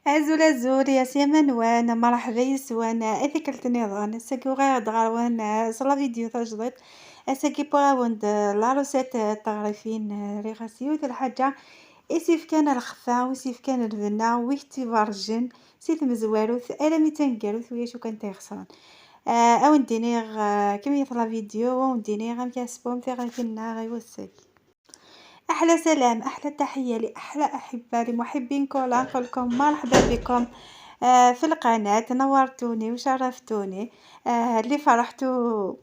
عزول عزول يا سيما نوان مرحبا يسوان اثيكلت نظام ساكو غير دغروان صلا فيديو تاع جديد اساكي بوراوند لا روسيت تغرفين ريغاسيو تاع الحاجه اسيف كان الخفا وسيف كان البنا ويختي فارجن سيت مزواروث الا ميتنقاروث ويا شو كان تيخسران او ندينيغ كمية لا فيديو وندينيغ ام كاسبوم تغرفين غير وساكي احلى سلام احلى تحيه لاحلى احبه لمحبين كولا نقول لكم مرحبا بكم في القناه نورتوني وشرفتوني اللي فرحتوا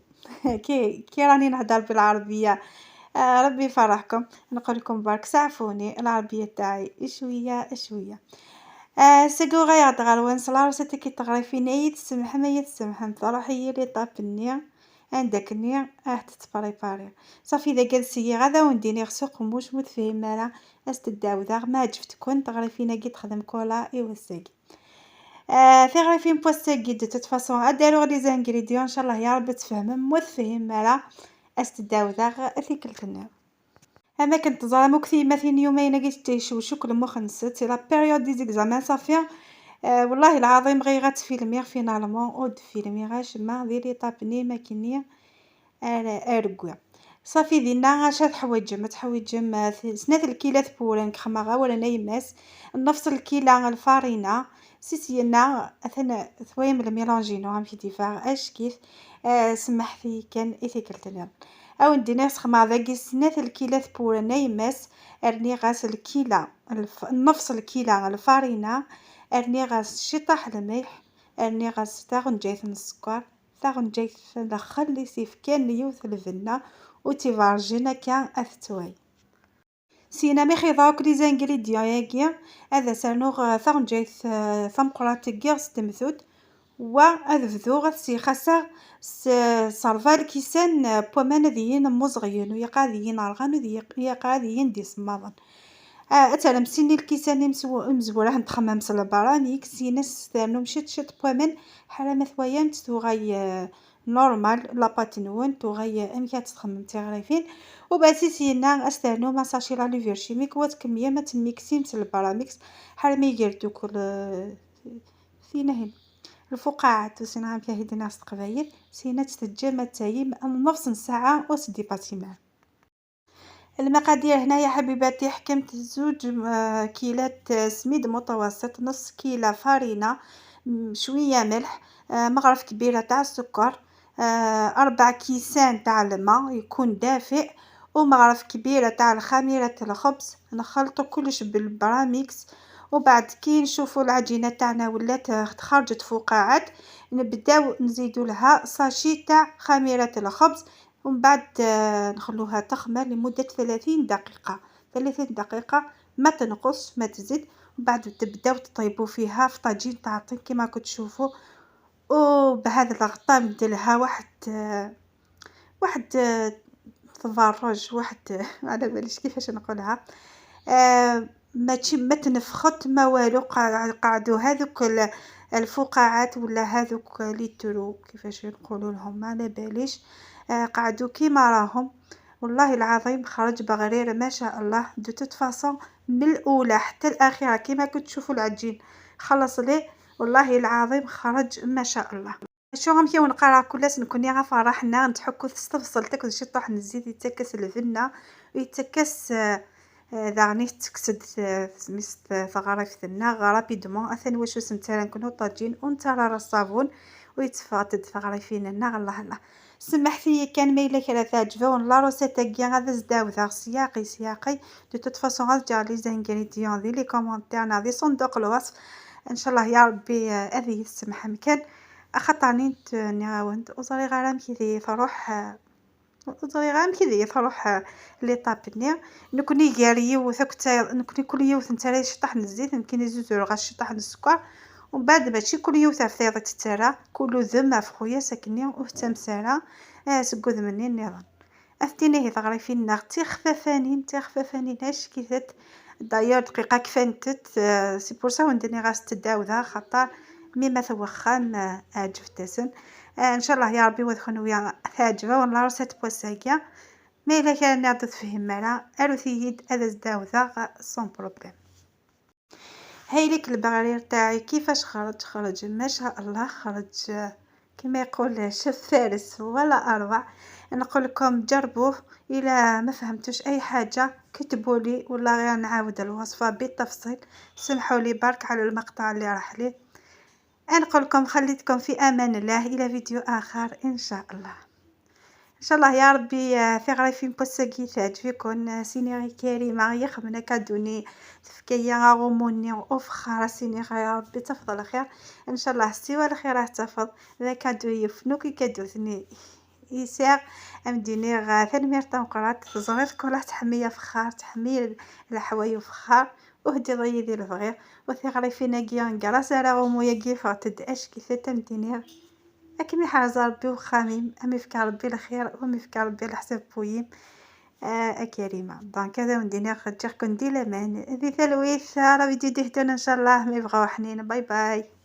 كي راني نهضر بالعربيه ربي يفرحكم نقول لكم برك سعفوني العربيه تاعي شويه شويه سقو غير دغالوان صلا ستي كي تغري في نيت تسمح ما يتسمح تروحي هي لي طاب النية عندك النية تتبريباري صافي اذا جلسي غدا ونديني سوق موش متفهم مالا استداوذا ما جفت كون تغري فينا كي تخدم كولا ايوساكي في غري فين بوستاكي دو توت فاصون اديرو لي زانغريديون ان شاء الله يا رب تفهم متفهم مالا استداوذا ثيكلت النية انا كنت ظلموك في مثلا يومين قلت تيشوشو كل مخ نست لا بيريود دي زيكزامان صافي والله العظيم غير غتفيلمي فينالمون او دفيلمي غاش ما ديري طابني ماكيني اركوع صافي دينا اش تحويج ما تحويج ما سنات الكيلات بوران كخما غا ولا نايماس نفس الكيله الفارينه سيسينا اثنا ثويم الميلانجينو هم في دفاع اش كيف سمح في كان ايثيكلتنا او ندينا سخما ذاك سنات الكيلات بوران نايماس ارني غاس الكيله نفس الكيله الفارينه ارني غاس شي طاح الملح ارني غاس تاغن جايث من السكر ثاغن جايث دخل سيف كان يوث الفنا وتيفارجينا كان اثتوي سينا ميخي ضاك لي زانغريديون ياكي هذا سانوغ ثاغن جايث ثمقرات كيغ تمثود وأذفذو غسي خسا صرفال كيسان بومان ذيين مزغيين ويقاذيين عرغان ويقاذيين دي سماضن أتعلم سيني الكيساني مزورة نتخمم البراني كسيناس ثانو مشيت شت بومن حالا مثويان تغي نورمال لاباط نون تغي امكا تخمم تغريفين وباسي سينا استانو ماساشي لا ليفيرشيميك وات كمية ما تميكسيم البراميكس حالا ما يقردو كل فينا هنا الفقاعات وسينا فيها هيدي ناس قبايل سينا تتجمع تايم نفس ساعة وسدي باتيمان المقادير هنايا حبيباتي حكمت زوج كيلات سميد متوسط نص كيلة فارينة شوية ملح مغرف كبيرة تاع السكر 4 كيسان تاع الماء يكون دافئ ومغرف كبيرة تاع الخميرة الخبز نخلطو كلش بالبراميكس وبعد كي نشوفو العجينة تاعنا ولات خرجت فقاعات نبداو نزيدو لها ساشي تاع خميرة الخبز ومن بعد نخلوها تخمر لمدة 30 دقيقة 30 دقيقة ما تنقص ما تزيد وبعد تبداو تطيبوا فيها في طاجين تعطين كما كنت تشوفوا وبهذا الغطاء نديرلها واحد تفرج واحد على باليش كيفاش نقولها ما تنفخت ما والو قعدوا هذوك الفقاعات ولا هذوك ليترو كيفاش نقولوا لهم ما على باليش قعدوا كيما راهم والله العظيم خرج بغرير ما شاء الله دو توت فاصون من الاولى حتى الاخيره كيما كنت تشوفوا العجين خلص ليه والله العظيم خرج ما شاء الله شو غنمشي ونقرا كلاس نكون غا فرحنا نتحكو تستفصلتك شي طاح نزيد يتكس الفنه ويتكس داغني تكسد سميت ثغرة ثنا غرابيدمون اثن واش سنترا نكونو طاجين ونترى الصابون ويتفاتد ثغري فينا الله الله سمح فيا كان ميلا كلا تعجبون لا روسيت كاع غادا زداوذا سياقي دو توت فاصون غتجا لي زانغريديون دي لي كومونتير ناضي صندوق الوصف ان شاء الله يا ربي هذه السمحه مكان اخطاني نعاود وصري غير كذي تروح وصري غير كذي تروح لي طابني نكوني غاري وثكتا نكوني كل يوم نترى شطح الزيت يمكن يزوزو غاش شطح السكر ومن بعد ماشي كل يوم تفيض تترى كل ذم خويا ساكني وحتى مساله سكوذ مني النظام افتيني هي تغريفين نغتي خفافانين هاش كيفات داير دقيقه كفانتت سي بور سا وندني غاس تداوذا خاطر مما توخان عجبتسن ان شاء الله يا ربي ودخلوا ويا تعجبه والله رسات بوساكيا ما الا كان نعطي تفهم مالا اروثيد هذا زداوذا سون بروبليم هاي ليك البغرير تاعي كيفاش خرج ما شاء الله خرج كما يقول شف فارس ولا اروع. نقول لكم جربوه، الى ما فهمتوش اي حاجه كتبوا لي ولا غير نعاود الوصفه بالتفصيل. سمحوا لي برك على المقطع اللي راح لي. نقول لكم خليتكم في امان الله، الى فيديو اخر ان شاء الله. ان شاء الله يا ربي في غريفين بوسكي تعجبكم سينيغي كريمه يخمنا كادوني تفكيا غوموني وفخارة سينيغي يا ربي تفضل الخير. ان شاء الله سوى الخير تفضل ذا كادو يفنوك كادوثني يساق امديني ثنمير تنقرات تزغير كلها تحمية فخار تحمية الحوايو فخار وهدي ضيدي الفغير وثي غريفين كيان كراس على غومو يجي فتدأش كيف تمديني أكيد حاز ربي وخاميم أمي فيك ربي الخير وأمي فيك ربي الحساب بويم كريمة دونك هذا وندينا خرجك كندي لمان ذي ثلويث راه فيديو دهتون إن شاء الله ما يبغاو حنين باي باي.